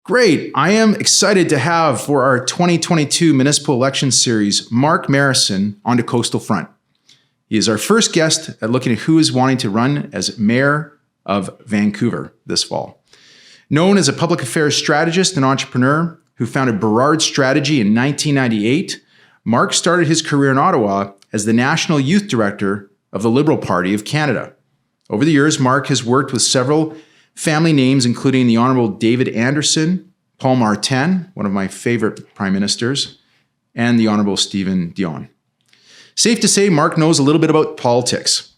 Great. I am excited to have for our 2022 municipal election series, Mark Marissen on the Coastal Front. He is our first guest at looking at who is wanting to run as mayor of Vancouver this fall. Known as a public affairs strategist and entrepreneur who founded Burrard Strategy in 1998, Mark started his career in Ottawa as the National Youth Director of the Liberal Party of Canada. Over the years, Mark has worked with several family names, including the Honorable David Anderson, Paul Martin, one of my favorite prime ministers, and the Honorable Stephen Dion. Safe to say, Mark knows a little bit about politics.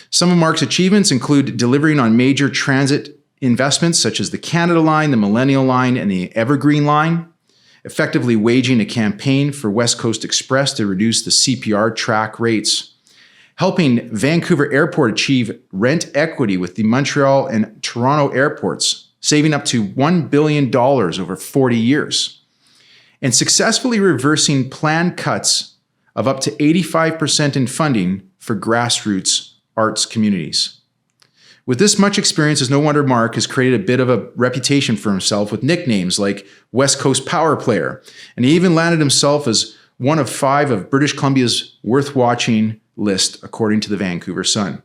Some of Mark's achievements include delivering on major transit investments such as the Canada Line, the Millennial Line, and the Evergreen Line, effectively waging a campaign for West Coast Express to reduce the CPR track rates, helping Vancouver Airport achieve rent equity with the Montreal and Toronto airports, saving up to $1 billion over 40 years, and successfully reversing planned cuts of up to 85% in funding for grassroots arts communities. With this much experience, it's no wonder Mark has created a bit of a reputation for himself with nicknames like West Coast Power Player, and he even landed himself as one of 5 of British Columbia's worth watching list, according to the Vancouver Sun.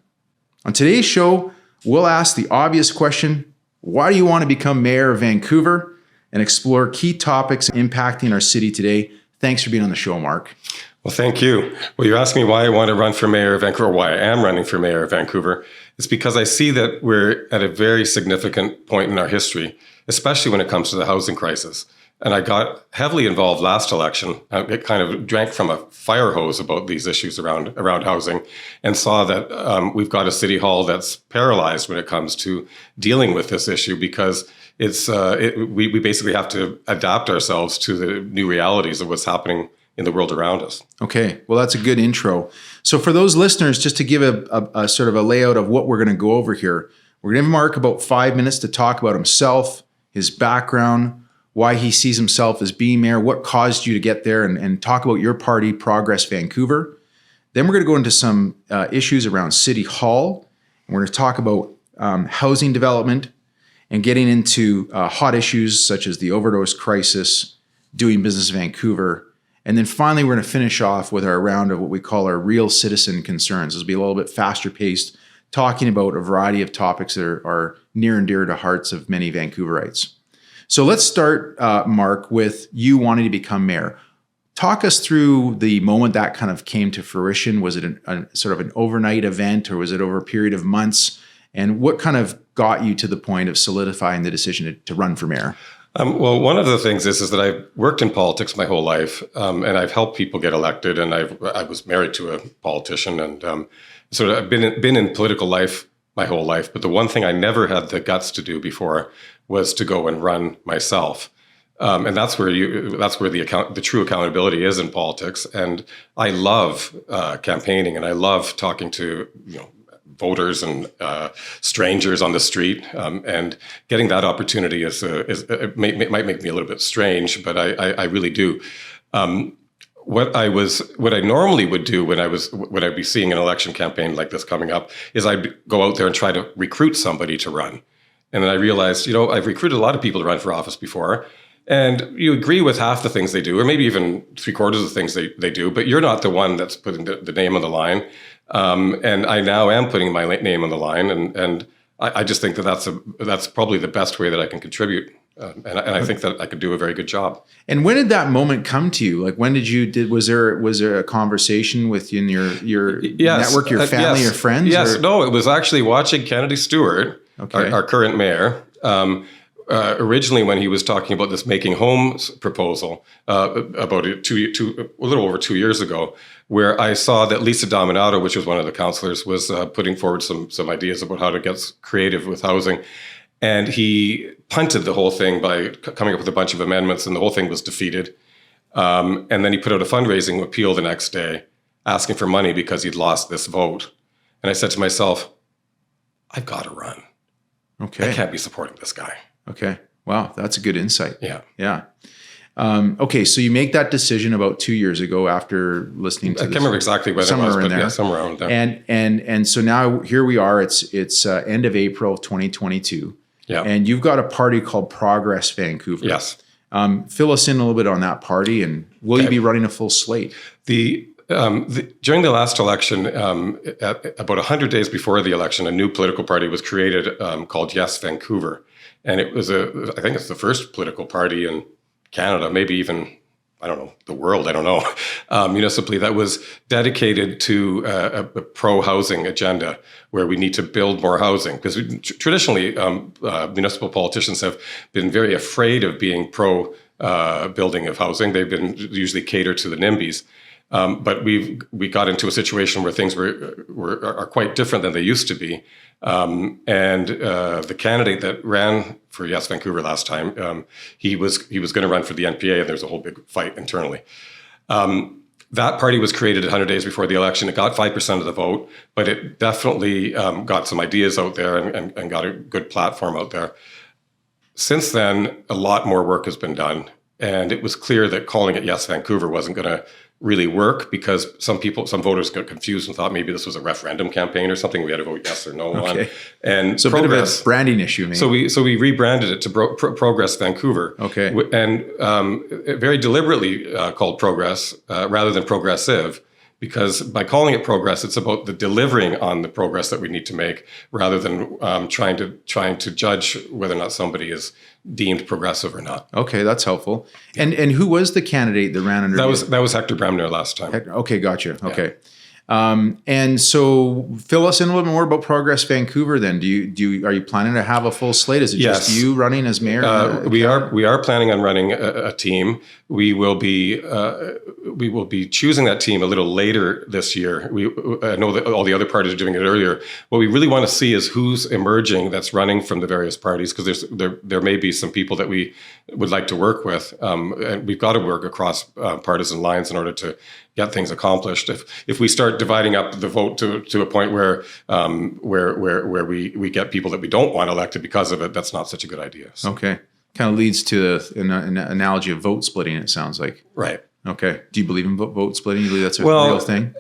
On today's show, we'll ask the obvious question, why do you want to become mayor of Vancouver, and explore key topics impacting our city today. Thanks for being on the show, Mark. Well, thank you. Well, you're asking me why I want to run for mayor of Vancouver, why I am running for mayor of Vancouver. It's because I see that we're at a very significant point in our history, especially when it comes to the housing crisis. And I got heavily involved last election. It kind of drank from a fire hose about these issues around housing, and saw that we've got a city hall that's paralyzed when it comes to dealing with this issue, because we basically have to adapt ourselves to the new realities of what's happening in the world around us. Okay, well, that's a good intro. So for those listeners, just to give a sort of a layout of what we're going to go over here, we're going to give Mark about 5 minutes to talk about himself, his background, why he sees himself as being mayor, what caused you to get there, and talk about your party, Progress Vancouver. Then we're going to go into some issues around City Hall. And we're going to talk about housing development and getting into hot issues such as the overdose crisis, doing business in Vancouver. And then finally, we're going to finish off with our round of what we call our real citizen concerns. This will be a little bit faster paced, talking about a variety of topics that are near and dear to hearts of many Vancouverites. So let's start, Mark, with you wanting to become mayor. Talk us through the moment that kind of came to fruition. Was it a sort of an overnight event, or was it over a period of months? And what kind of got you to the point of solidifying the decision to run for mayor? Well, one of the things is that I've worked in politics my whole life, and I've helped people get elected, and I was married to a politician, and sort of I've been in political life my whole life. But the one thing I never had the guts to do before was to go and run myself. And that's where the true accountability is in politics. And I love campaigning, and I love talking to voters and strangers on the street. And getting that opportunity it might make me a little bit strange, but I really do. What I normally would do when I'd be seeing an election campaign like this coming up is I'd go out there and try to recruit somebody to run. And then I realized, I've recruited a lot of people to run for office before, and you agree with half the things they do, or maybe even 3/4 of the things they do, but you're not the one that's putting the name on the line. And I now am putting my name on the line, and I just think that's probably the best way that I can contribute. And I think that I could do a very good job. And when did that moment come to you? Like, when was there a conversation with you and your network, your family, your friends? Yes, no, it was actually watching Kennedy Stewart, our current mayor. Originally, when he was talking about this Making Homes proposal about a little over 2 years ago, where I saw that Lisa Dominato, which was one of the councillors, was putting forward some ideas about how to get creative with housing. And he punted the whole thing by coming up with a bunch of amendments, and the whole thing was defeated. And then he put out a fundraising appeal the next day, asking for money because he'd lost this vote. And I said to myself, I've got to run. Okay. I can't be supporting this guy. Okay. Wow. That's a good insight. Yeah. Yeah. Okay. So you make that decision about 2 years ago after listening to I can't remember exactly when it was, but yeah, somewhere around there. And so now here we are. It's end of April 2022. Yeah. And you've got a party called Progress Vancouver. Yes. Fill us in a little bit on that party, and will you be running a full slate? During the last election, at about 100 days before the election, a new political party was created called Yes Vancouver. And it was I think it's the first political party in Canada, maybe even, I don't know, the world, I don't know, municipally, that was dedicated to a pro-housing agenda where we need to build more housing. Because traditionally, municipal politicians have been very afraid of being pro-building of housing. They've been usually catered to the NIMBYs. But we got into a situation where things are quite different than they used to be. And the candidate that ran for Yes Vancouver last time, he was going to run for the NPA, and there's a whole big fight internally. That party was created 100 days before the election. It got 5% of the vote, but it definitely got some ideas out there and got a good platform out there. Since then, a lot more work has been done, and it was clear that calling it Yes Vancouver wasn't going to really work because some voters got confused and thought maybe this was a referendum campaign or something we had to vote yes or no on. And so Progress, a bit of a branding issue. Maybe. So we rebranded it to Progress Vancouver. Okay. And very deliberately called Progress rather than Progressive, because by calling it Progress, it's about the delivering on the progress that we need to make rather than trying to judge whether or not somebody is deemed progressive or not. Okay, that's helpful. And who was the candidate that ran under? That was Hector Bremner last time. Okay, gotcha. Okay. And so fill us in a little more about Progress Vancouver then. Are you planning to have a full slate? Is it just you running as mayor? We are planning on running a team. We will be choosing that team a little later this year. I know that all the other parties are doing it earlier. What we really want to see is who's emerging that's running from the various parties, because there may be some people that we would like to work with, and we've got to work across partisan lines in order to get things accomplished. If we start dividing up the vote to a point where we get people that we don't want elected because of it, that's not such a good idea. So. Okay. Kind of leads to an analogy of vote splitting, it sounds like. Right. Okay. Do you believe in vote splitting? You believe that's a real thing?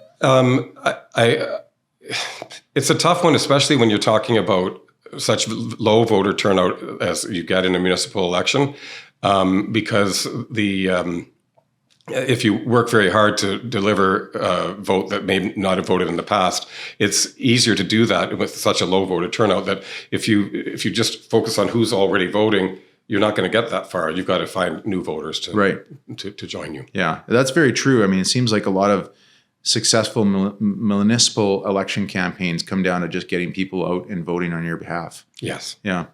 It's a tough one, especially when you're talking about such low voter turnout as you get in a municipal election, because if you work very hard to deliver a vote that may not have voted in the past, it's easier to do that with such a low voter turnout that if you just focus on who's already voting, you're not going to get that far. You've got to find new voters to join you. Yeah, that's very true. I mean, it seems like a lot of successful municipal election campaigns come down to just getting people out and voting on your behalf. Yes. Yeah.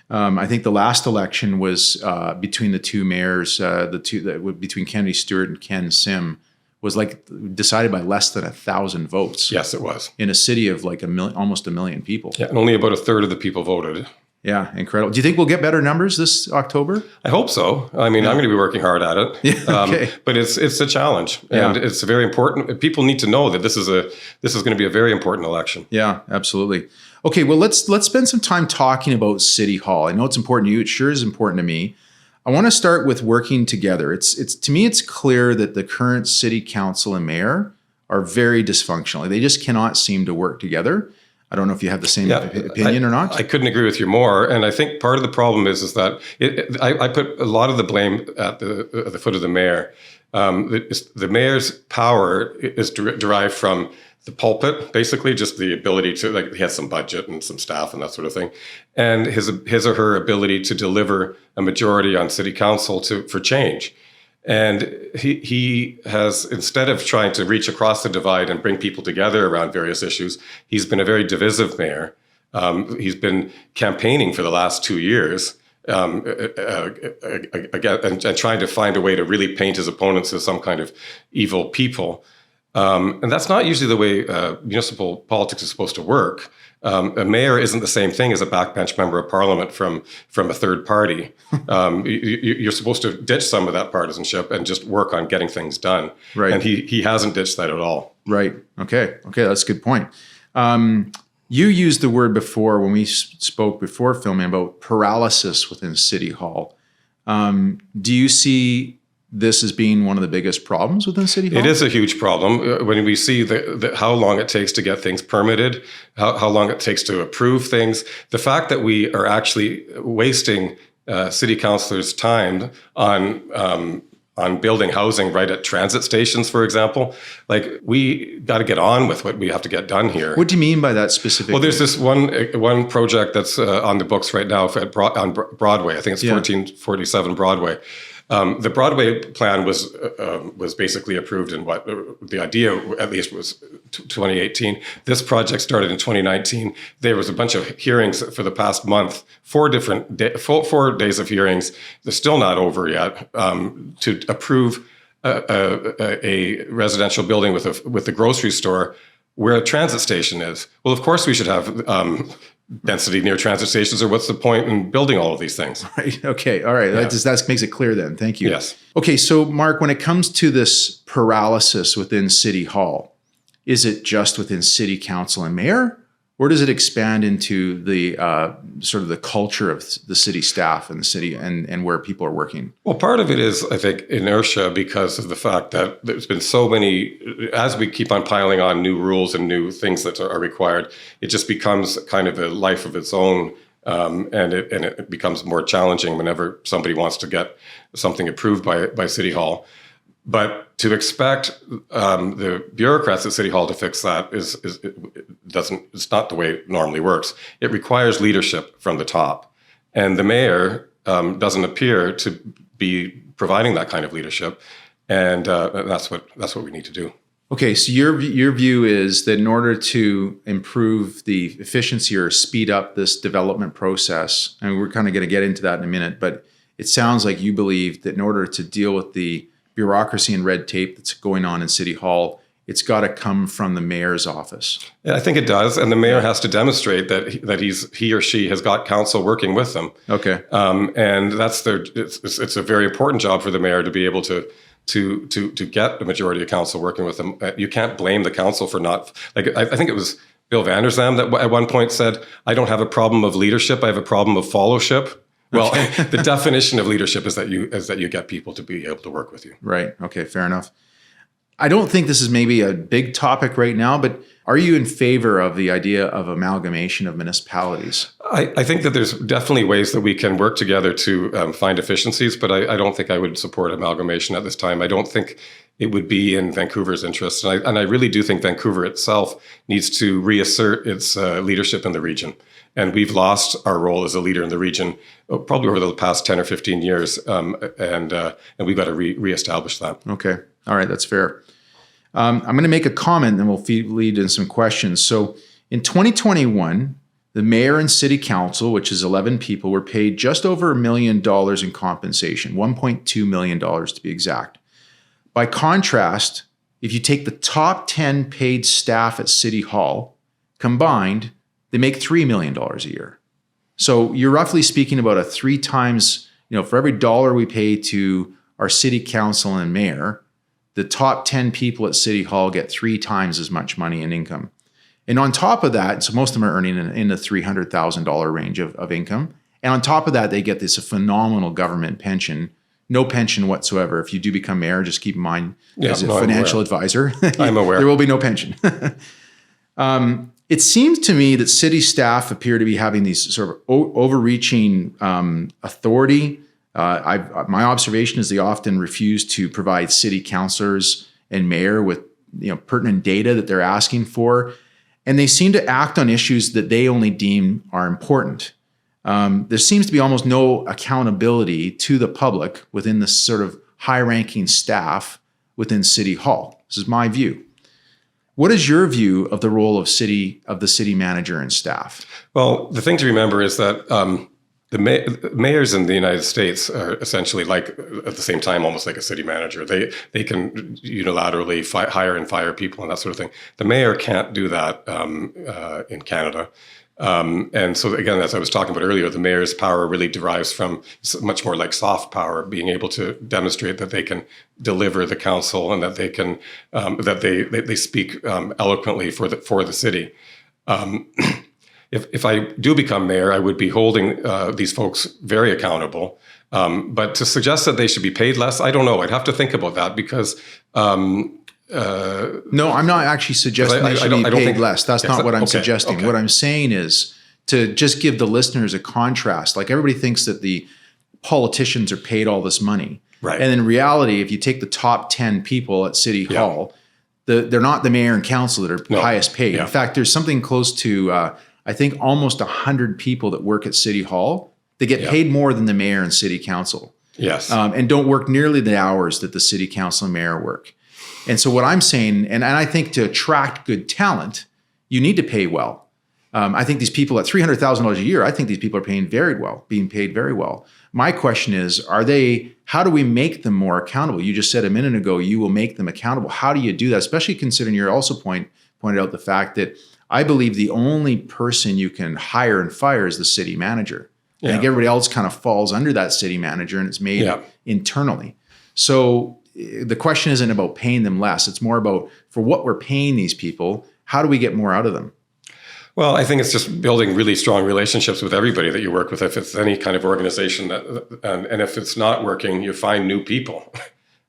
I think the last election was between the two mayors, between Kennedy Stewart and Ken Sim, was like decided by less than 1,000 votes. Yes, it was. In a city of like almost a million people. Yeah, and only about a third of the people voted. Yeah, incredible. Do you think we'll get better numbers this October? I hope so. I mean, I'm going to be working hard at it. Yeah, okay. But it's a challenge, and it's very important. People need to know that this is going to be a very important election. Yeah, absolutely. Okay, well, let's spend some time talking about City Hall. I know it's important to you. It sure is important to me. I want to start with working together. It's to me, it's clear that the current city council and mayor are very dysfunctional. They just cannot seem to work together. I don't know if you have the same opinion or not. I couldn't agree with you more. And I think part of the problem is that I put a lot of the blame at the foot of the mayor. The mayor's power is derived from the pulpit, basically, just the ability to, like, he has some budget and some staff and that sort of thing, and his or her ability to deliver a majority on city council for change. And he has, instead of trying to reach across the divide and bring people together around various issues, he's been a very divisive mayor. He's been campaigning for the last 2 years and trying to find a way to really paint his opponents as some kind of evil people. And that's not usually the way municipal politics is supposed to work. A mayor isn't the same thing as a backbench member of parliament from a third party. You're supposed to ditch some of that partisanship and just work on getting things done. Right. And he hasn't ditched that at all. Right. Okay, that's a good point. You used the word before when we spoke before filming about paralysis within City Hall. Do you see this as being one of the biggest problems within City Hall? It is a huge problem when we see how long it takes to get things permitted, how long it takes to approve things. The fact that we are actually wasting city councilors' time on building housing right at transit stations, for example. Like, we got to get on with what we have to get done here. What do you mean by that specifically? Well, there's this one project that's on the books right now on Broadway. I think it's 1447 Broadway. The Broadway plan was basically approved in the idea at least was 2018. This project started in 2019. There was a bunch of hearings for the past month, 4 days of hearings. They're still not over yet to approve a residential building with a grocery store where a transit station is. Well, of course we should have density near transit stations, or what's the point in building all of these things? Right. Okay. All right. Yeah. That makes it clear then. Thank you. Yes. Okay. So, Mark, when it comes to this paralysis within City Hall, is it just within City Council and Mayor, or does it expand into the sort of the culture of the city staff and the city and where people are working? Well, part of it is, I think, inertia because of the fact that there's been so many, as we keep on piling on new rules and new things that are required, it just becomes kind of a life of its own. And it becomes more challenging whenever somebody wants to get something approved by City Hall. But to expect the bureaucrats at City Hall to fix that it's not the way it normally works. It requires leadership from the top, and the mayor doesn't appear to be providing that kind of leadership, and that's what we need to do. Okay, so your view is that in order to improve the efficiency or speed up this development process, and we're kind of going to get into that in a minute, but it sounds like you believe that in order to deal with the bureaucracy and red tape that's going on in City Hall, it's got to come from the mayor's office. Yeah, I think it does, and the mayor has to demonstrate that he or she has got council working with them. Okay, and that's it's a very important job for the mayor to be able to get the majority of council working with them. You can't blame the council for not, like, I think it was Bill Vandersam that at one point said, "I don't have a problem of leadership, I have a problem of followship." Well, the definition of leadership is that you get people to be able to work with you. Right. Okay, fair enough. I don't think this is maybe a big topic right now, but are you in favor of the idea of amalgamation of municipalities? I think that there's definitely ways that we can work together to find efficiencies, but I don't think I would support amalgamation at this time. I don't think it would be in Vancouver's interest. And I really do think Vancouver itself needs to reassert its leadership in the region. And we've lost our role as a leader in the region probably over the past 10 or 15 years. And we've got to reestablish that. Okay. All right. That's fair. I'm going to make a comment and we'll lead in some questions. So in 2021, the mayor and city council, which is 11 people, were paid just over $1 million in compensation, $1.2 million to be exact. By contrast, if you take the top 10 paid staff at City Hall combined, they make $3 million a year. So you're roughly speaking about a 3 times, for every dollar we pay to our city council and mayor, the top 10 people at City Hall get 3 times as much money in income. And on top of that, so most of them are earning in the $300,000 range of income. And on top of that, they get this phenomenal government pension, no pension whatsoever. If you do become mayor, just keep in mind, as a financial advisor, I'm aware. There will be no pension. It seems to me that city staff appear to be having these sort of overreaching authority. My observation is they often refuse to provide city councilors and mayor with pertinent data that they're asking for, and they seem to act on issues that they only deem are important. There seems to be almost no accountability to the public within the sort of high-ranking staff within City Hall. This is my view. What is your view of the role of the city manager and staff? Well, the thing to remember is that the mayors in the United States are essentially like, at the same time, almost like a city manager. They can unilaterally hire and fire people and that sort of thing. The mayor can't do that in Canada. And so again, as I was talking about earlier, the mayor's power really derives from much more like soft power, being able to demonstrate that they can deliver the council and that they can that they speak eloquently for the city. if I do become mayor, I would be holding these folks very accountable. But to suggest that they should be paid less, I don't know. I'd have to think about that because. No, I'm not actually suggesting they should be paid less. That's not what I'm suggesting. Okay. What I'm saying is to just give the listeners a contrast. Like everybody thinks that the politicians are paid all this money. Right. And in reality, if you take the top 10 people at City Hall, they're not the mayor and council that are highest paid. Yeah. In fact, there's something close to, I think, almost 100 people that work at City Hall. They get paid more than the mayor and city council. Yes. And don't work nearly the hours that the city council and mayor work. And so what I'm saying, and I think to attract good talent, you need to pay well. I think these people at $300,000 a year, I think these people are being paid very well. My question is, how do we make them more accountable? You just said a minute ago, you will make them accountable. How do you do that? Especially considering you also pointed out the fact that I believe the only person you can hire and fire is the city manager. I think everybody else kind of falls under that city manager and it's made internally. So the question isn't about paying them less. It's more about for what we're paying these people, how do we get more out of them? Well, I think it's just building really strong relationships with everybody that you work with. If it's any kind of organization and if it's not working, you find new people,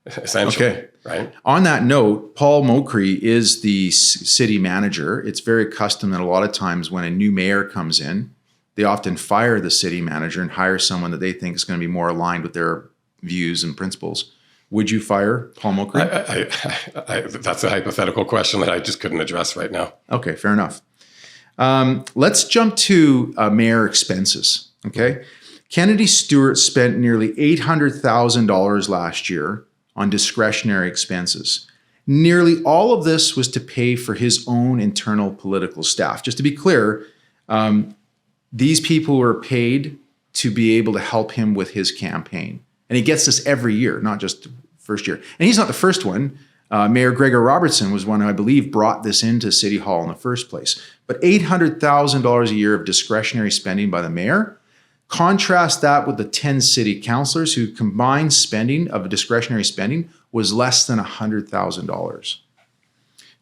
essentially. Okay. Right. On that note, Paul Mokry is the city manager. It's very custom that a lot of times when a new mayor comes in, they often fire the city manager and hire someone that they think is going to be more aligned with their views and principles. Would you fire Paul Mokry? That's a hypothetical question that I just couldn't address right now. Okay, fair enough. Let's jump to mayor expenses. Okay, Kennedy Stewart spent nearly $800,000 last year on discretionary expenses. Nearly all of this was to pay for his own internal political staff. Just to be clear, these people were paid to be able to help him with his campaign. And he gets this every year, not just the first year. And he's not the first one. Mayor Gregor Robertson was one who I believe brought this into City Hall in the first place. But $800,000 a year of discretionary spending by the mayor. Contrast that with the 10 city councilors who combined spending of discretionary spending was less than $100,000.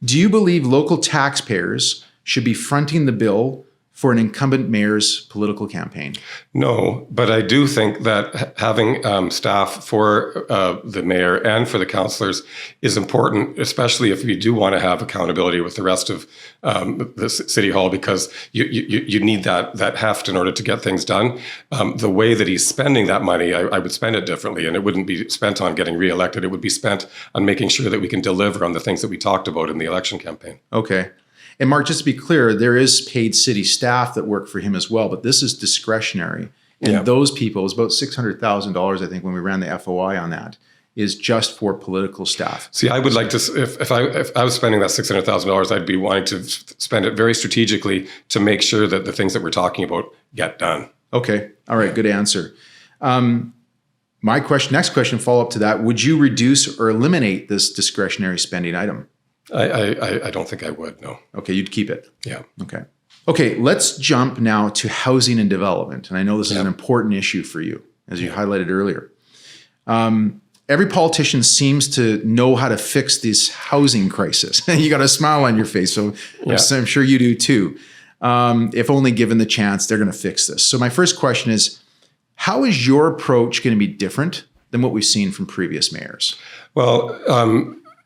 Do you believe local taxpayers should be fronting the bill for an incumbent mayor's political campaign? No, but I do think that having staff for the mayor and for the councillors is important, especially if you do want to have accountability with the rest of the city hall, because you need that heft in order to get things done. The way that he's spending that money, I would spend it differently, and it wouldn't be spent on getting reelected. It would be spent on making sure that we can deliver on the things that we talked about in the election campaign. Okay. And Mark, just to be clear, there is paid city staff that work for him as well, but this is discretionary. And those people, it's about $600,000, I think, when we ran the FOI on that, is just for political staff. See, I would like to, if I was spending that $600,000, I'd be wanting to spend it very strategically to make sure that the things that we're talking about get done. Okay. All right. Good answer. Next question, follow up to that. Would you reduce or eliminate this discretionary spending item? I don't think I would, no. Okay, you'd keep it. Yeah. Okay, let's jump now to housing and development. And I know this is an important issue for you, as you highlighted earlier. Every politician seems to know how to fix this housing crisis. You got a smile on your face, so I'm sure you do too. If only given the chance, they're going to fix this. So my first question is, how is your approach going to be different than what we've seen from previous mayors? Well,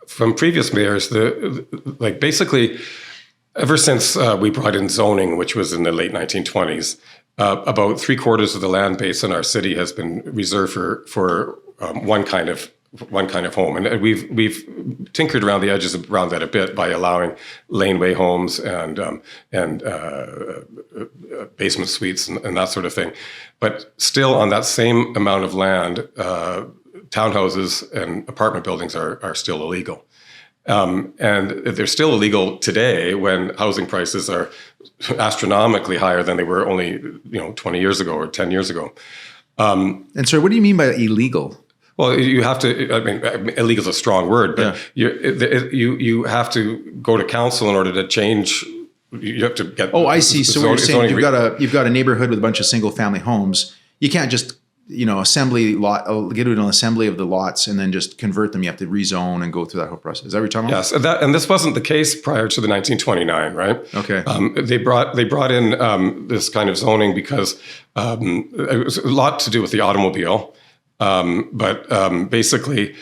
from previous mayors, basically, ever since we brought in zoning, which was in the late 1920s, about 3/4 of the land base in our city has been reserved for one kind of home, and we've tinkered around the edges around that a bit by allowing laneway homes and basement suites and that sort of thing. But still, on that same amount of land, townhouses and apartment buildings are still illegal. And they're still illegal today when housing prices are astronomically higher than they were only 20 years ago or 10 years ago. And so what do you mean by illegal? Well, you have to, illegal is a strong word, but you have to go to council in order to change. You have to get. Oh, I see. So what you're saying, you've got a neighborhood with a bunch of single family homes. You can't just assembly lot, get an assembly of the lots and then just convert them. You have to rezone and go through that whole process. Is that what you're talking about? Yes, and this wasn't the case prior to the 1929, right? Okay. They brought in this kind of zoning because it was a lot to do with the automobile, but basically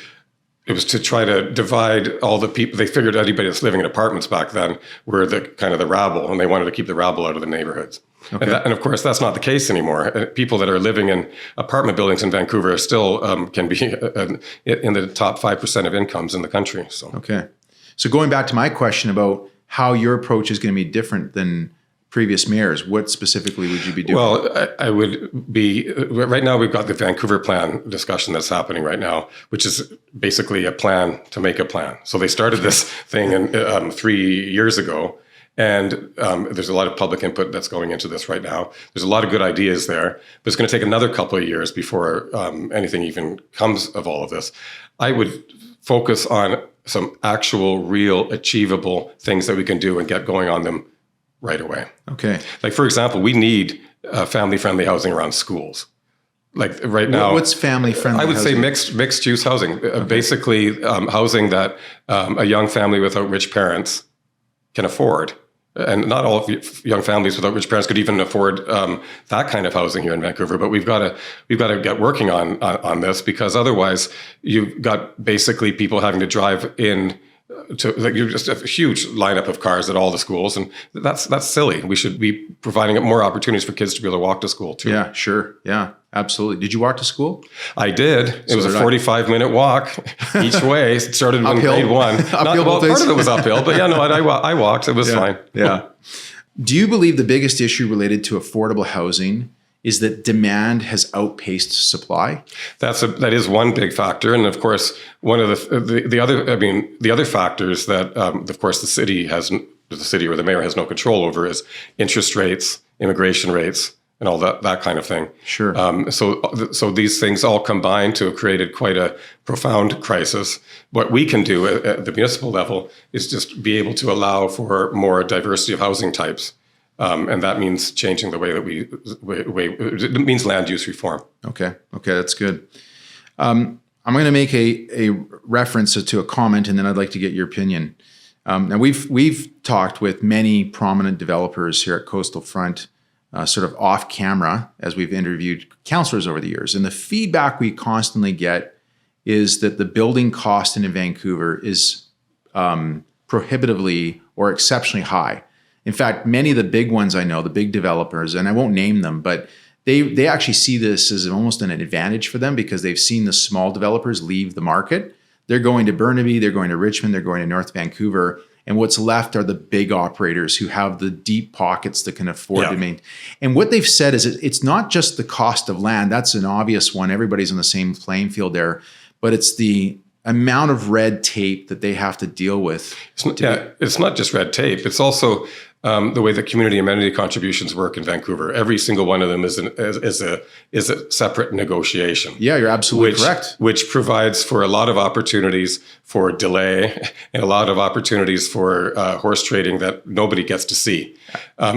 it was to try to divide all the people. They figured anybody that's living in apartments back then were the kind of the rabble, and they wanted to keep the rabble out of the neighborhoods. Okay. And of course, that's not the case anymore. People that are living in apartment buildings in Vancouver still can be in the top 5% of incomes in the country. So. Okay. So going back to my question about how your approach is going to be different than previous mayors, what specifically would you be doing? Well, I would be, right now we've got the Vancouver plan discussion that's happening right now, which is basically a plan to make a plan. So they started this thing 3 years ago. And there's a lot of public input that's going into this right now. There's a lot of good ideas there, but it's going to take another couple of years before anything even comes of all of this. I would focus on some actual, real, achievable things that we can do and get going on them right away. Okay. Like, for example, we need family-friendly housing around schools. Like right now, what's family-friendly? I would housing? say mixed-use housing. Okay. Basically, housing that a young family without rich parents can afford. And not all young families without rich parents could even afford that kind of housing here in Vancouver. But we've got to get working on this, because otherwise you've got basically people having to drive in to, like, you just have a huge lineup of cars at all the schools, and that's silly. We should be providing more opportunities for kids to be able to walk to school too. Yeah, sure. Yeah, absolutely. Did you walk to school? I did. It was a 45-minute walk each way. It started in grade 1. Part of it was uphill, but I walked. It was fine. Yeah. Do you believe the biggest issue related to affordable housing is that demand has outpaced supply? That is one big factor, and of course, one of the other factors that of course the city or the mayor has no control over is interest rates, immigration rates, and all that kind of thing. Sure. So these things all combine to have created quite a profound crisis. What we can do at the municipal level is just be able to allow for more diversity of housing types. And that means changing the way that it means land use reform. Okay, that's good. I'm going to make a reference to a comment, and then I'd like to get your opinion. Now, we've talked with many prominent developers here at Coastal Front, sort of off camera, as we've interviewed councillors over the years. And the feedback we constantly get is that the building cost in Vancouver is prohibitively or exceptionally high. In fact, many of the big ones I know, the big developers, and I won't name them, but they actually see this as almost an advantage for them, because they've seen the small developers leave the market. They're going to Burnaby, they're going to Richmond, they're going to North Vancouver, and what's left are the big operators who have the deep pockets that can afford to maintain. And what they've said is it's not just the cost of land. That's an obvious one. Everybody's on the same playing field there, but it's the amount of red tape that they have to deal with. It's not just red tape. It's also the way that community amenity contributions work in Vancouver. Every single one of them is a separate negotiation. Yeah, you're absolutely correct. Which provides for a lot of opportunities for delay and a lot of opportunities for horse trading that nobody gets to see.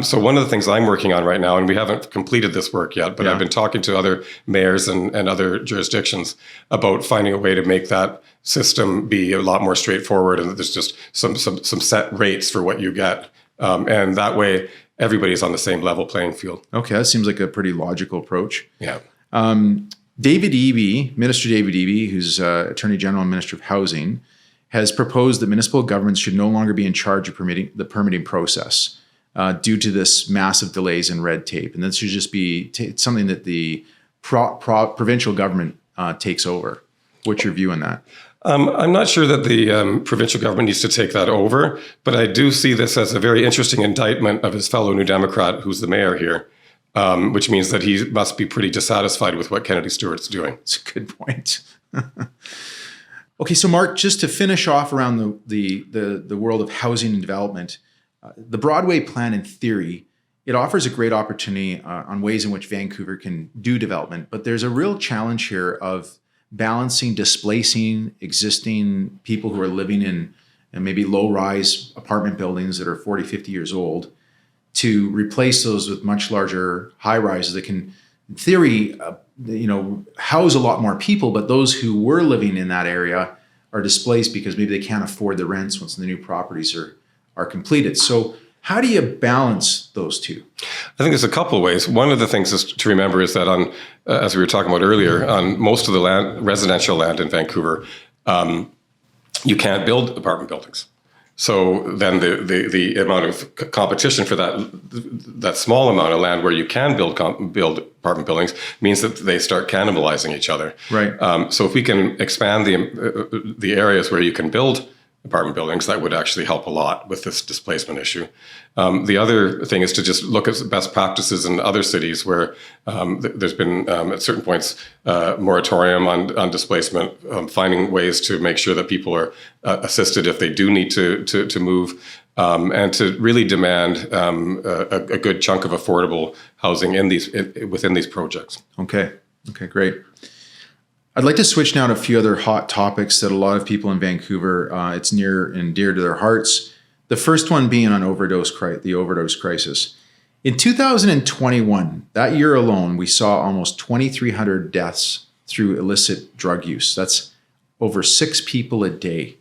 So one of the things I'm working on right now, and we haven't completed this work yet, but I've been talking to other mayors and other jurisdictions about finding a way to make that system be a lot more straightforward, and there's just some set rates for what you get. And that way, everybody's on the same level playing field. Okay, that seems like a pretty logical approach. Yeah. Minister David Eby, who's Attorney General and Minister of Housing, has proposed that municipal governments should no longer be in charge of the permitting process due to this massive delays in red tape. And this should just be something that the provincial government takes over. What's your view on that? I'm not sure that the provincial government needs to take that over, but I do see this as a very interesting indictment of his fellow New Democrat, who's the mayor here, which means that he must be pretty dissatisfied with what Kennedy Stewart's doing. That's a good point. Okay, so Mark, just to finish off around the world of housing and development, the Broadway plan, in theory, it offers a great opportunity on ways in which Vancouver can do development, but there's a real challenge here of balancing displacing existing people who are living in maybe low-rise apartment buildings that are 40, 50 years old, to replace those with much larger high-rises that can, in theory, house a lot more people, but those who were living in that area are displaced because maybe they can't afford the rents once the new properties are completed. So how do you balance those two? I think there's a couple of ways. One of the things is to remember is that as we were talking about earlier, on most of the residential land in Vancouver, you can't build apartment buildings. So then the amount of competition for that small amount of land where you can build apartment buildings means that they start cannibalizing each other. Right. So if we can expand the areas where you can build apartment buildings, that would actually help a lot with this displacement issue. The other thing is to just look at best practices in other cities where there's been, at certain points, moratorium on displacement, finding ways to make sure that people are assisted if they do need to move, and to really demand a good chunk of affordable housing within these projects. Okay, great. I'd like to switch now to a few other hot topics that a lot of people in Vancouver, it's near and dear to their hearts. The first one being on the overdose crisis. In 2021, that year alone, we saw almost 2,300 deaths through illicit drug use. That's over 6 people a day.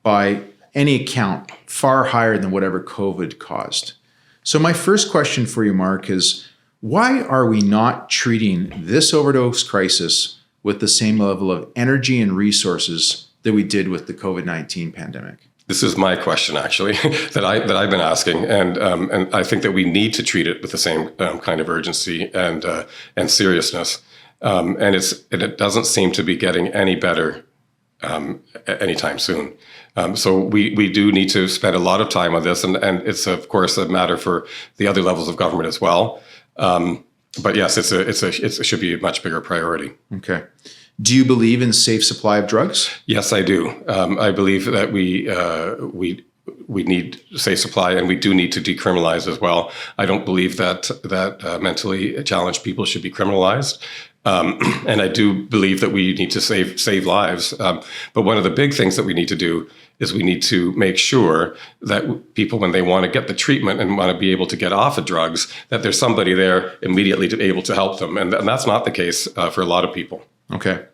By any account, far higher than whatever COVID caused. So my first question for you, Mark, is why are we not treating this overdose crisis with the same level of energy and resources that we did with the COVID-19 pandemic? This is my question, actually, that I've been asking, and I think that we need to treat it with the same kind of urgency and seriousness, and it doesn't seem to be getting any better anytime soon. So we do need to spend a lot of time on this, and it's of course a matter for the other levels of government as well. But yes, it should be a much bigger priority. Okay. Do you believe in safe supply of drugs? Yes, I do. I believe that we need safe supply, and we do need to decriminalize as well. I don't believe that mentally challenged people should be criminalized. And I do believe that we need to save lives. But one of the big things that we need to do is we need to make sure that people, when they want to get the treatment and want to be able to get off of drugs, that there's somebody there immediately to be able to help them. And that's not the case for a lot of people. Okay.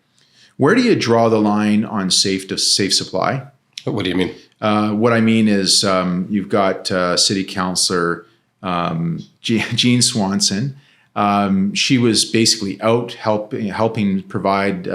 Where do you draw the line on safe supply? What do you mean? What I mean is you've got City Councillor Jean Swanson. She was basically out helping provide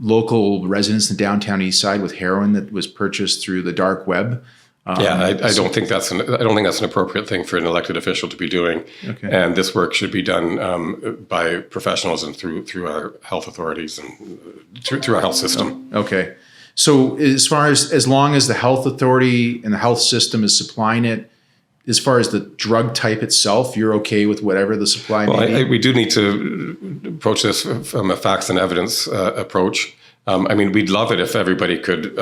local residents in the downtown east side with heroin that was purchased through the dark web. I don't think that's an appropriate thing for an elected official to be doing. Okay. And this work should be done by professionals and through our health authorities and through our health system. Okay. So as long as the health authority and the health system is supplying it, as far as the drug type itself, you're okay with whatever the supply may be? We do need to approach this from a facts and evidence approach. We'd love it if everybody could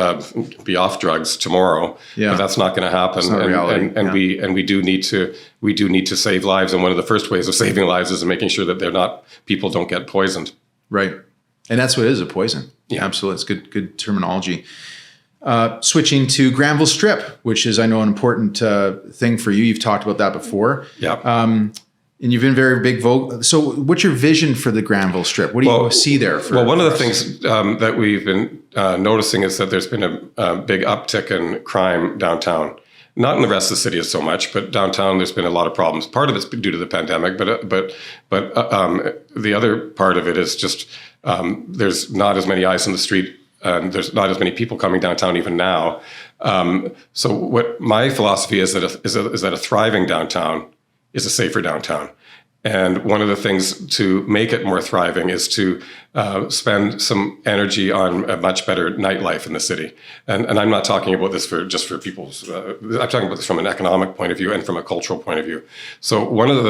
be off drugs tomorrow, but that's not going to happen. It's not reality. We do need to save lives, and one of the first ways of saving lives is making sure that people don't get poisoned. Right, and that's what it is, a poison. Yeah, absolutely. It's good terminology. Switching to Granville Strip, which is, I know, an important thing for you. You've talked about that before. Yeah. And you've been very big vocal. So what's your vision for the Granville Strip? What do you see there? One of the things that we've been noticing is that there's been a big uptick in crime downtown. Not in the rest of the city so much, but downtown there's been a lot of problems. Part of it's due to the pandemic, but the other part of it is just there's not as many eyes on the street. There's not as many people coming downtown even now. So what my philosophy is that a thriving downtown is a safer downtown. And one of the things to make it more thriving is to spend some energy on a much better nightlife in the city. And I'm not talking about this just for people's. I'm talking about this from an economic point of view and from a cultural point of view. So one of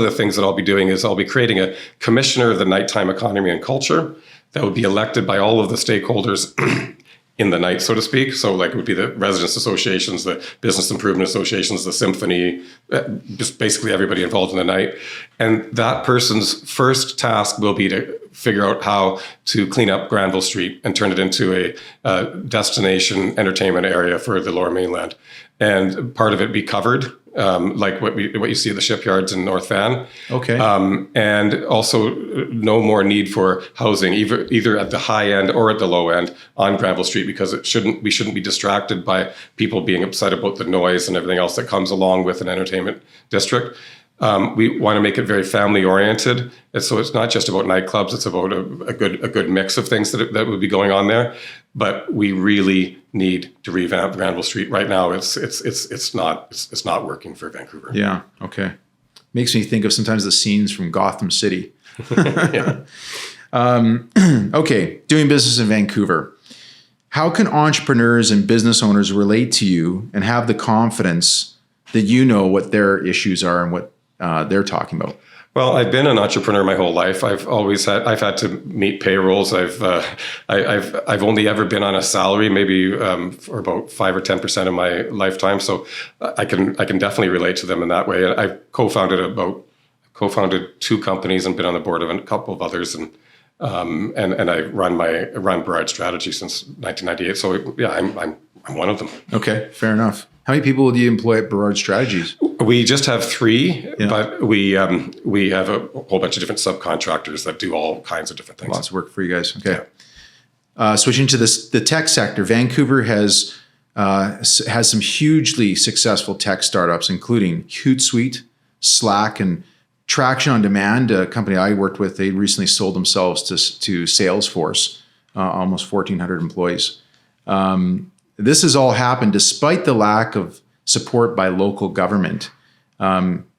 the things that I'll be doing is I'll be creating a commissioner of the nighttime economy and culture that would be elected by all of the stakeholders in the night, so to speak. So like it would be the residents associations, the business improvement associations, the symphony, just basically everybody involved in the night. And that person's first task will be to figure out how to clean up Granville Street and turn it into a destination entertainment area for the Lower Mainland. And part of it be covered like what you see at the shipyards in North Van. Okay. And also no more need for housing, either at the high end or at the low end on Granville Street, because we shouldn't be distracted by people being upset about the noise and everything else that comes along with an entertainment district. We want to make it very family oriented. And so it's not just about nightclubs. It's about a good mix of things that would be going on there. But we really need to revamp Granville Street. Right now, it's not working for Vancouver. Yeah. Okay. Makes me think of sometimes the scenes from Gotham City. Yeah. Okay. Doing business in Vancouver. How can entrepreneurs and business owners relate to you and have the confidence that you know what their issues are and what they're talking about? Well, I've been an entrepreneur my whole life. I've had to meet payrolls. I've only ever been on a salary, maybe for about 5 or 10% of my lifetime. So I can definitely relate to them in that way. I've co-founded 2 companies and been on the board of a couple of others, and I run Burrard Strategy since 1998. So yeah, I'm one of them. Okay, fair enough. How many people do you employ at Burrard Strategies? We just have 3, Yeah. but we have a whole bunch of different subcontractors that do all kinds of different things. Lots of work for you guys. Okay. Switching to the tech sector, Vancouver has some hugely successful tech startups, including Hootsuite, Slack, and Traction on Demand, a company I worked with. They recently sold themselves to Salesforce, almost 1,400 employees. This has all happened despite the lack of support by local government.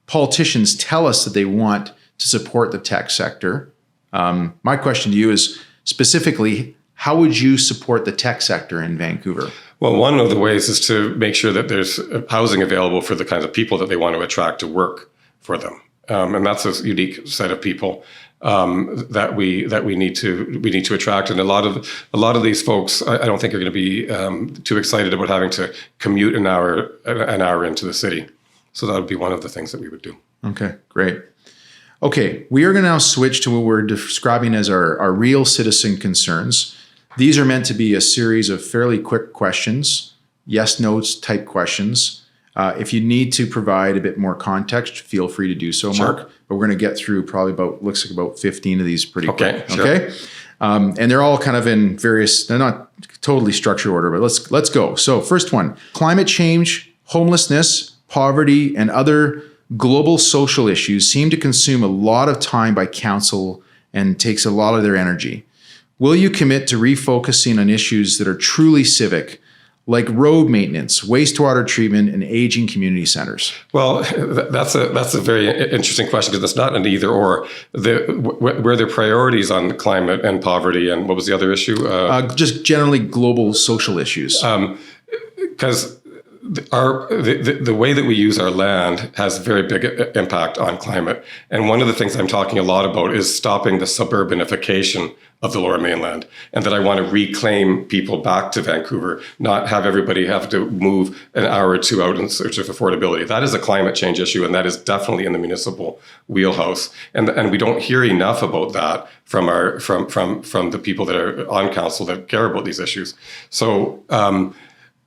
Politicians tell us that they want to support the tech sector. My question to you is specifically, how would you support the tech sector in Vancouver? Well, one of the ways is to make sure that there's housing available for the kinds of people that they want to attract to work for them. And that's a unique set of people that we need to attract. And a lot of these folks, I don't think are going to be too excited about having to commute an hour into the city. So that would be one of the things that we would do. Okay, great. Okay, we are going to now switch to what we're describing as our real citizen concerns. These are meant to be a series of fairly quick questions, yes/no's type questions. If you need to provide a bit more context, feel free to do so, Sure. Mark. But we're going to get through probably about 15 of these pretty quick. Sure. Okay. And they're all kind of in various, they're not totally structured order, but let's go. So first one, climate change, homelessness, poverty, and other global social issues seem to consume a lot of time by council and takes a lot of their energy. Will you commit to refocusing on issues that are truly civic, like road maintenance, wastewater treatment, and aging community centers? Well, that's a very interesting question, because it's not an either or. Were there priorities on climate and poverty, and what was the other issue? Just generally global social issues. Because the way that we use our land has very big impact on climate. And one of the things I'm talking a lot about is stopping the suburbanification of the Lower Mainland, and that I want to reclaim people back to Vancouver, not have everybody have to move an hour or 2 out in search of affordability. That is a climate change issue, and that is definitely in the municipal wheelhouse. And we don't hear enough about that from the people that are on council that care about these issues. So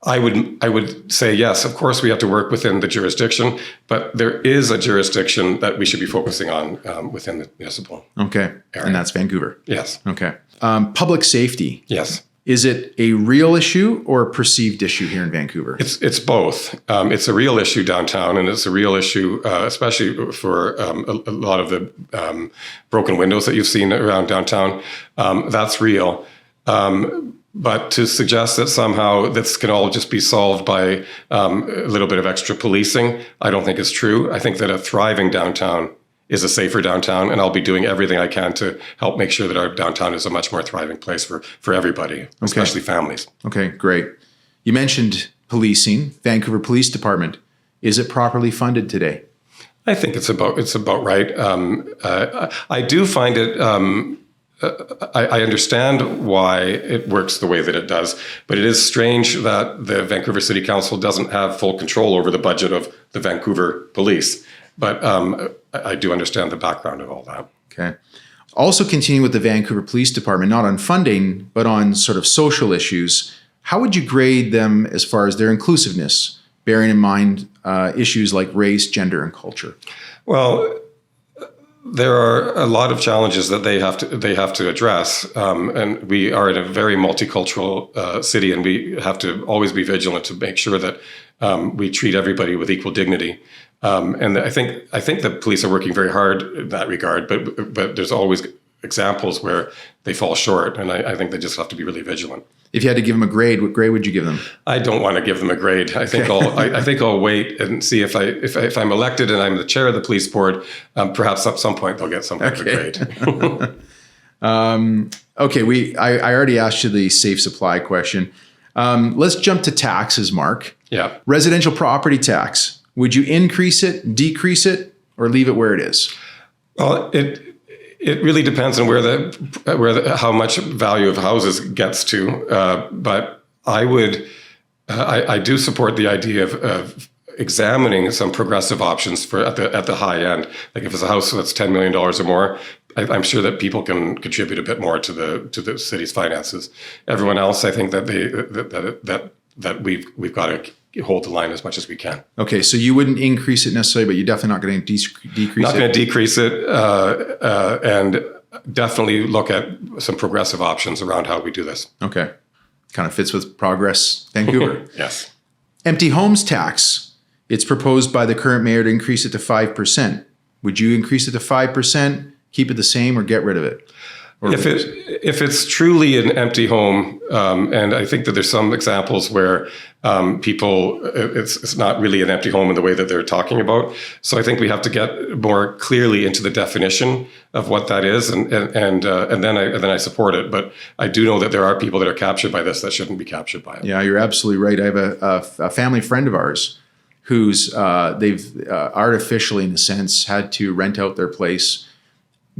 I would say, yes, of course we have to work within the jurisdiction, but there is a jurisdiction that we should be focusing on within the municipal. Okay. area. And that's Vancouver. Yes. Okay. Public safety. Yes. Is it a real issue or a perceived issue here in Vancouver? It's both. It's a real issue downtown, and it's a real issue, especially for a lot of the broken windows that you've seen around downtown. That's real. But to suggest that somehow this can all just be solved by a little bit of extra policing, I don't think is true. I think that a thriving downtown is a safer downtown, and I'll be doing everything I can to help make sure that our downtown is a much more thriving place for everybody, especially families. Okay, great. You mentioned policing, Vancouver Police Department. Is it properly funded today? I think it's about right. I do find it. I understand why it works the way that it does, but it is strange that the Vancouver City Council doesn't have full control over the budget of the Vancouver Police. But I do understand the background of all that. Okay. Also continuing with the Vancouver Police Department, not on funding, but on sort of social issues, how would you grade them as far as their inclusiveness, bearing in mind issues like race, gender, and culture? Well, there are a lot of challenges that they have to address, and we are in a very multicultural city, and we have to always be vigilant to make sure that we treat everybody with equal dignity. And I think the police are working very hard in that regard, but there's always examples where they fall short, and I think they just have to be really vigilant. If you had to give them a grade, what grade would you give them? I don't want to give them a grade. I think I'll wait and see if I'm elected and I'm the chair of the police board. Perhaps at some point they'll get some kind of a grade. Okay, I already asked you the safe supply question. Let's jump to taxes, Mark. Yeah. Residential property tax. Would you increase it, decrease it, or leave it where it is? Well, it really depends on how much value of houses gets to. But I do support the idea of examining some progressive options at the high end. Like if it's a house that's $10 million or more, I'm sure that people can contribute a bit more to the city's finances. Everyone else, I think that we've got to hold the line as much as we can. Okay, so you wouldn't increase it necessarily, but you're definitely not going to decrease it? Not going to decrease it, and definitely look at some progressive options around how we do this. Okay, kind of fits with Progress Vancouver. Yes. Empty homes tax. It's proposed by the current mayor to increase it to 5%. Would you increase it to 5%, keep it the same, or get rid of it? If it's truly an empty home, and I think that there's some examples where it's not really an empty home in the way that they're talking about. So I think we have to get more clearly into the definition of what that is, and then I support it. But I do know that there are people that are captured by this that shouldn't be captured by it. Yeah, you're absolutely right. I have a family friend of ours who's they've artificially, in a sense, had to rent out their place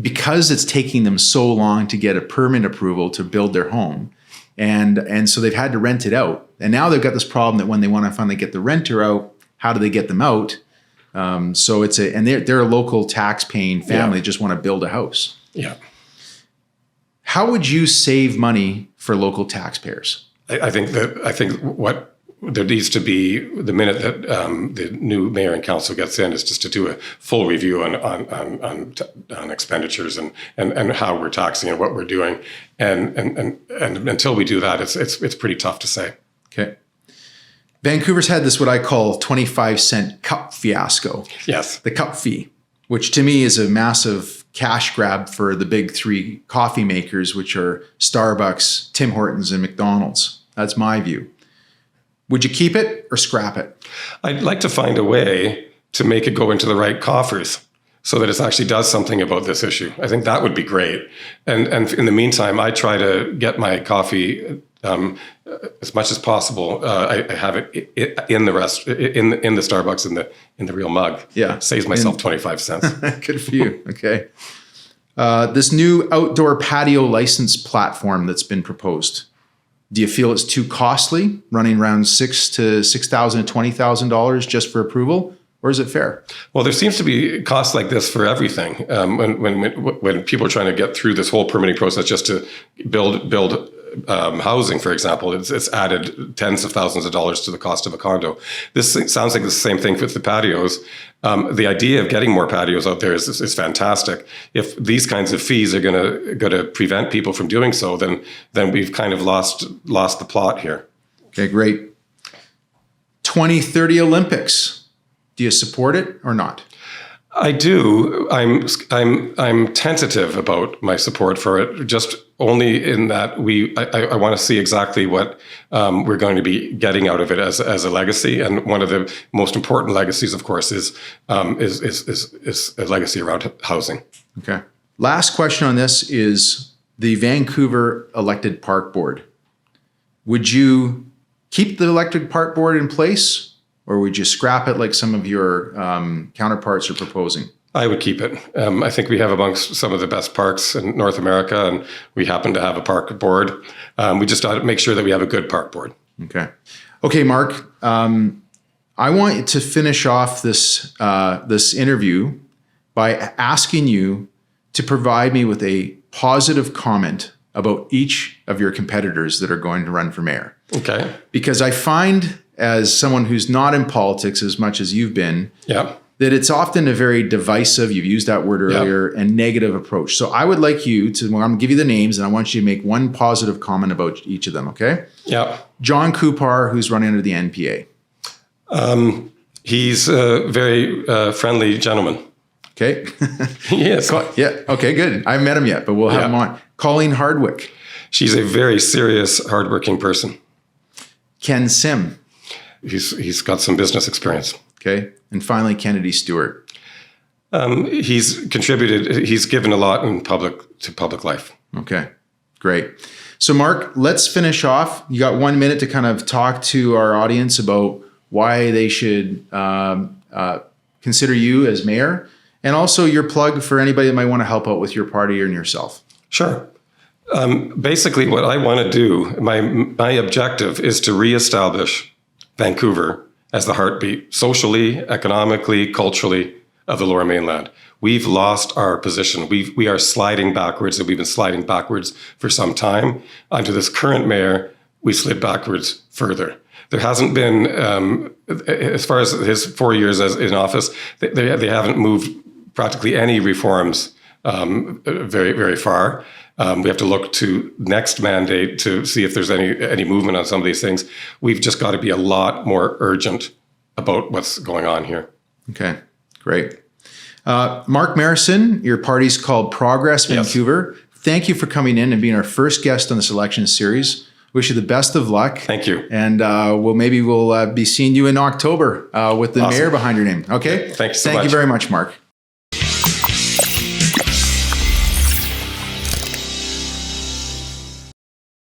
because it's taking them so long to get a permit approval to build their home. And so they've had to rent it out. And now they've got this problem that when they want to finally get the renter out, how do they get them out? So they're a local tax paying family, just want to build a house. Yeah. How would you save money for local taxpayers? I think what there needs to be the minute that the new mayor and council gets in is just to do a full review on expenditures and how we're taxing and what we're doing, and until we do that, it's pretty tough to say. Okay. Vancouver's had this what I call 25-cent cup fiasco. Yes. The cup fee, which to me is a massive cash grab for the big three coffee makers, which are Starbucks, Tim Hortons, and McDonald's. That's my view. Would you keep it or scrap it? I'd like to find a way to make it go into the right coffers so that it actually does something about this issue. I think that would be great. And in the meantime, I try to get my coffee as much as possible. I have it in the Starbucks in the real mug. Yeah, saves myself 25 cents. Good for you. Okay. This new outdoor patio license platform that's been proposed. Do you feel it's too costly, running around $6,000 to $20,000 just for approval, or is it fair? Well, there seems to be costs like this for everything. When people are trying to get through this whole permitting process just to build housing, for example, it's added tens of thousands of dollars to the cost of a condo. This sounds like the same thing with the patios. The idea of getting more patios out there is fantastic. If these kinds of fees are going to prevent people from doing so, then we've kind of lost the plot here. Okay, great. 2030 Olympics. Do you support it or not? I do. I'm tentative about my support for it, just only in that I want to see exactly what we're going to be getting out of it as a legacy. And one of the most important legacies, of course, is a legacy around housing. Okay. Last question on this is the Vancouver elected park board. Would you keep the elected park board in place? Or would you scrap it like some of your counterparts are proposing? I would keep it. I think we have amongst some of the best parks in North America, and we happen to have a park board. We just ought to make sure that we have a good park board. Okay, Mark. I want to finish off this interview by asking you to provide me with a positive comment about each of your competitors that are going to run for mayor. Okay. Because I find as someone who's not in politics as much as you've been, Yeah. that it's often a very divisive, you've used that word earlier, and negative approach. So I would like you to, I'm going to give you the names and I want you to make one positive comment about each of them, okay? Yeah. John Kupar, who's running under the NPA. He's a very friendly gentleman. Okay. He is. Yeah. Okay, good. I haven't met him yet, but we'll have him on. Colleen Hardwick. She's a very serious, hardworking person. Ken Sim. He's got some business experience. Okay. And finally, Kennedy Stewart. He's contributed, he's given a lot in public life. Okay, great. So Mark, let's finish off. You got 1 minute to kind of talk to our audience about why they should consider you as mayor, and also your plug for anybody that might want to help out with your party and yourself. Sure. Basically, what I want to do, my objective is to reestablish Vancouver as the heartbeat, socially, economically, culturally, of the Lower Mainland. We've lost our position. We are sliding backwards, and we've been sliding backwards for some time. Under this current mayor, we slid backwards further. There hasn't been, as far as his 4 years in office, they haven't moved practically any reforms very, very far. We have to look to next mandate to see if there's any movement on some of these things. We've just got to be a lot more urgent about what's going on here. Okay, great. Mark Marissen, your party's called Progress Vancouver. Yes. Thank you for coming in and being our first guest on this election series. Wish you the best of luck. Thank you. And we'll be seeing you in October with the mayor behind your name. Okay? Thank you so much. Thank you very much, Mark.